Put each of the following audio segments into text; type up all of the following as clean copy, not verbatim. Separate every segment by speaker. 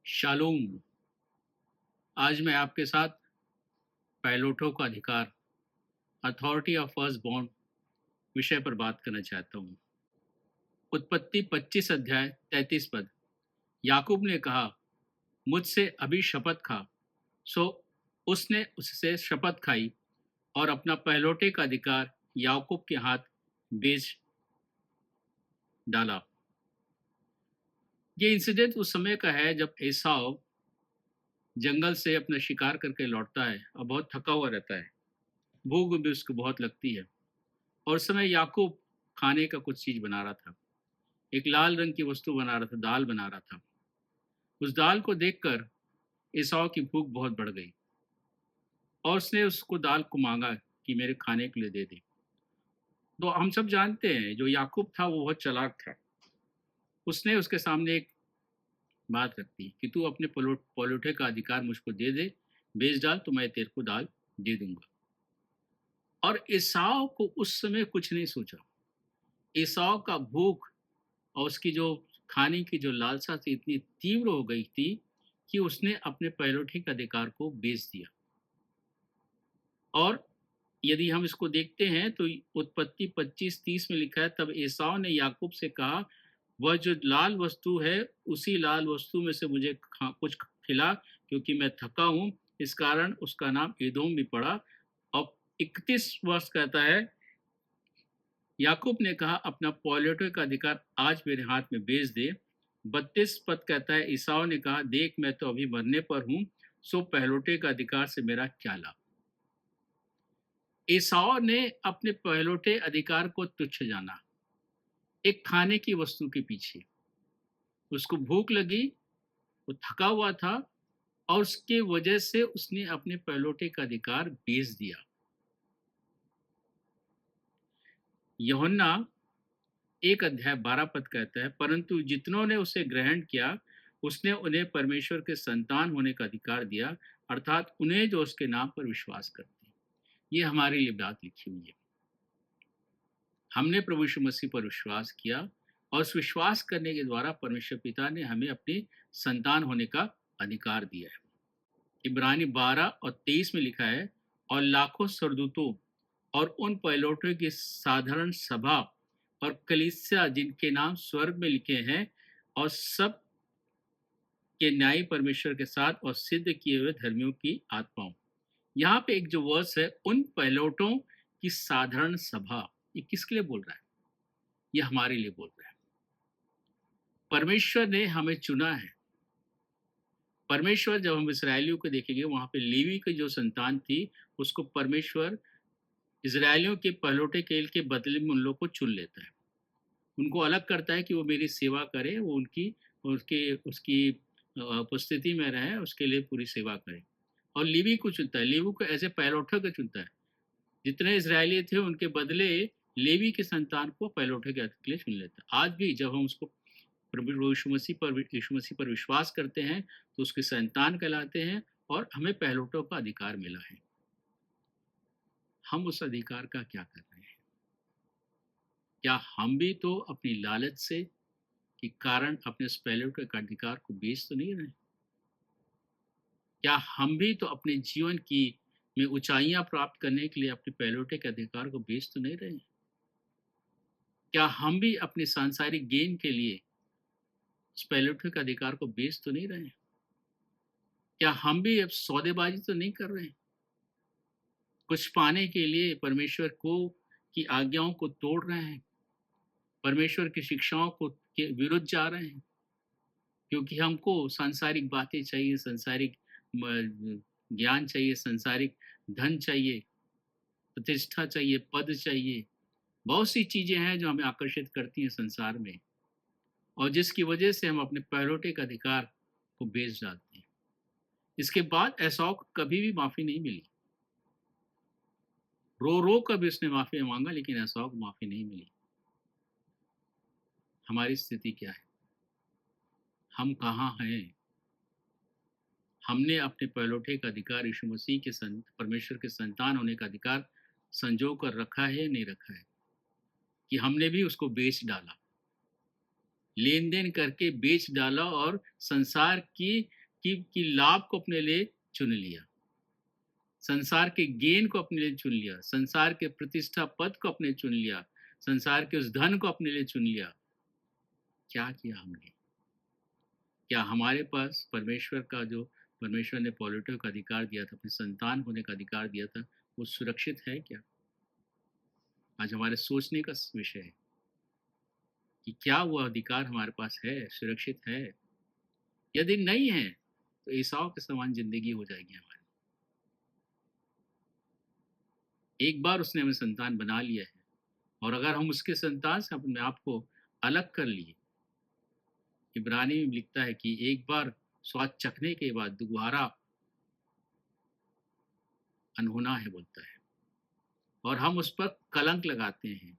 Speaker 1: Shalom. आज मैं आपके साथ पायलटों का अधिकार, अथॉरिटी ऑफ फर्स्ट बॉर्न विषय पर बात करना चाहता हूँ। उत्पत्ति 25 अध्याय 33 पद। याकूब ने कहा, मुझसे अभी शपथ खा। सो उसने उससे शपथ खाई और अपना पहलौठे का अधिकार याकूब के हाथ बेच डाला। ये इंसिडेंट उस समय का है जब एसाव जंगल से अपना शिकार करके लौटता है और बहुत थका हुआ रहता है। भूख भी उसको बहुत लगती है और उस समय याकूब खाने का कुछ चीज बना रहा था। एक लाल रंग की वस्तु बना रहा था, दाल बना रहा था। उस दाल को देखकर एसाव की भूख बहुत बढ़ गई और उसने उसको दाल को मांगा कि मेरे खाने के लिए दे दे। तो हम सब जानते हैं जो याकूब था वो बहुत चालाक था। उसने उसके सामने एक बात रख दी कि तू अपने पलोठे का अधिकार मुझको दे दे, बेच डाल तो मैं तेरे को दाल दे दूंगा। और एसाव को उस समय कुछ नहीं सोचा। एसाव का भूख और उसकी जो खाने की जो लालसा थी इतनी तीव्र हो गई थी कि उसने अपने पहलौठे के अधिकार को बेच दिया। और यदि हम इसको देखते हैं तो उत्पत्ति 25:30 में लिखा है, तब एसाव ने याकूब से कहा, वह जो लाल वस्तु है उसी लाल वस्तु में से मुझे कुछ खिला, क्योंकि मैं थका हूं। इस कारण उसका नाम एदोम भी पड़ा। और 31 वर्ष कहता है, याकूब ने कहा, अपना पॉलियोटो का अधिकार आज मेरे हाथ में बेच दे। 32 पद कहता है, ईसाव ने कहा, देख मैं तो अभी मरने पर हूं, सो पहलोटे का अधिकार से मेरा क्या लाभ। ईसाव ने अपने पहलोटे अधिकार को तुच्छ जाना, एक खाने की वस्तु के पीछे। उसको भूख लगी, वो थका हुआ था और उसके वजह से उसने अपने पहलोटे का अधिकार बेच दिया। यूहन्ना 1 अध्याय 12 पद कहता है, परंतु जितनों ने उसे ग्रहण किया उसने उन्हें परमेश्वर के संतान होने का अधिकार दिया, अर्थात उन्हें जो उसके नाम पर विश्वास करते हैं। ये हमारे लिए बात लिखी हुई है। हमने प्रभु यीशु मसीह पर विश्वास किया और उस विश्वास करने के द्वारा परमेश्वर पिता ने हमें अपनी संतान होने का अधिकार दिया है। इब्रानी 12 और 23 में लिखा है, और लाखों स्वर्गदूतों और उन पहिलौठों की साधारण सभा और कलीसिया जिनके नाम स्वर्ग में लिखे हैं और सब के न्यायी परमेश्वर के साथ और सिद्ध किए हुए धर्मियों की आत्माओं। यहाँ पे एक जो वर्स है, उन पहिलौठों की साधारण सभा, ये किसके लिए बोल रहा है? ये हमारे लिए बोल रहा है। परमेश्वर ने हमें चुना है। परमेश्वर, जब हम इसराइलियों को देखेंगे, वहां पे लेवी की जो संतान थी उसको परमेश्वर इजरायलियों के पहलौठे केल के बदले में उन लोग को चुन लेता है। उनको अलग करता है कि वो मेरी सेवा करे, वो उनकी उसके उसकी उपस्थिति में रहे, उसके लिए पूरी सेवा करे। और लेवी को चुनता है, लेवी को ऐसे पहलौठे को चुनता है। जितने इजरायली थे उनके बदले लेवी के संतान को पहलौठे के लिए चुन लेता है। आज भी जब हम उसको प्रभु यीशु मसीह पर विश्वास करते हैं तो उसके संतान कहलाते हैं और हमें पहलौठों का अधिकार मिला है। हम उस अधिकार का क्या कर रहे हैं? क्या हम भी तो अपनी लालच से के कारण अपने उस पहलौठे के अधिकार को बेच तो नहीं रहे? क्या हम भी तो अपने जीवन की में ऊंचाइयां प्राप्त करने के लिए अपने पहलौठे के अधिकार को बेच तो नहीं रहे? क्या हम भी अपने सांसारिक गेन के लिए उस पहलौठे के अधिकार को बेच तो नहीं रहे? क्या हम भी अब सौदेबाजी तो नहीं कर रहे हैं? कुछ पाने के लिए परमेश्वर को की आज्ञाओं को तोड़ रहे हैं, परमेश्वर की शिक्षाओं को के विरुद्ध जा रहे हैं, क्योंकि हमको सांसारिक बातें चाहिए, सांसारिक ज्ञान चाहिए, सांसारिक धन चाहिए, प्रतिष्ठा चाहिए, पद चाहिए। बहुत सी चीजें हैं जो हमें आकर्षित करती हैं संसार में, और जिसकी वजह से हम अपने पहलौठे के अधिकार को बेच डालते हैं। इसके बाद एसाव को कभी भी माफी नहीं मिली। रो रो कर भी उसने माफी मांगा, लेकिन एसाव को माफी नहीं मिली। हमारी स्थिति क्या है? हम कहाँ हैं? हमने अपने पहलौठे का अधिकार यीशु मसीह के परमेश्वर के संतान होने का अधिकार संजो कर रखा है, नहीं रखा है? कि हमने भी उसको बेच डाला, लेन देन करके बेच डाला और संसार की कि लाभ को अपने लिए चुन लिया, संसार के गेन को अपने लिए चुन लिया, संसार के प्रतिष्ठा पद को अपने चुन लिया, संसार के उस धन को अपने लिए चुन लिया। क्या किया हमने? क्या हमारे पास परमेश्वर का जो परमेश्वर ने पॉलिटिव का अधिकार दिया था, अपनी संतान होने का अधिकार दिया था, वो सुरक्षित है क्या? आज हमारे सोचने का विषय है कि क्या वो अधिकार हमारे पास है, सुरक्षित है? यदि नहीं है तो एसाव के समान जिंदगी हो जाएगी हमारी। एक बार उसने हमें संतान बना लिया है, और अगर हम उसके संतान से अपने आप को अलग कर लिए, इब्रानी में लिखता है कि एक बार स्वाद चखने के बाद दोबारा अनहोना है बोलता है, और हम उस पर कलंक लगाते हैं,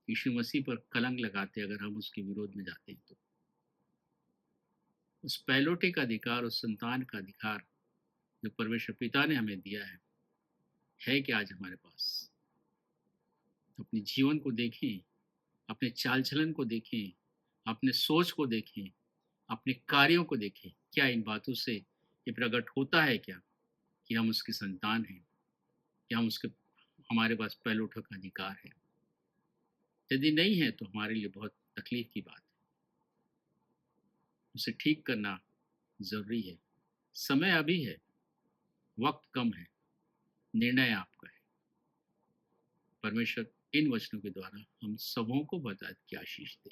Speaker 1: यीशु मसीह पर कलंक लगाते हैं अगर हम उसके विरोध में जाते हैं। तो उस पैलोटे का अधिकार, उस संतान का अधिकार जो परमेश्वर पिता ने हमें दिया है क्या आज हमारे पास? अपने जीवन को देखें, अपने चाल चलन को देखें, अपने सोच को देखें, अपने कार्यों को देखें। क्या इन बातों से ये प्रकट होता है क्या कि हम उसकी संतान हैं, कि हम उसके हमारे पास पैलोठों का अधिकार है? यदि नहीं है तो हमारे लिए बहुत तकलीफ की बात है। उसे ठीक करना ज़रूरी है। समय अभी है, वक्त कम है, निर्णय आपका है। परमेश्वर इन वचनों के द्वारा हम सबों को बता के आशीष दे।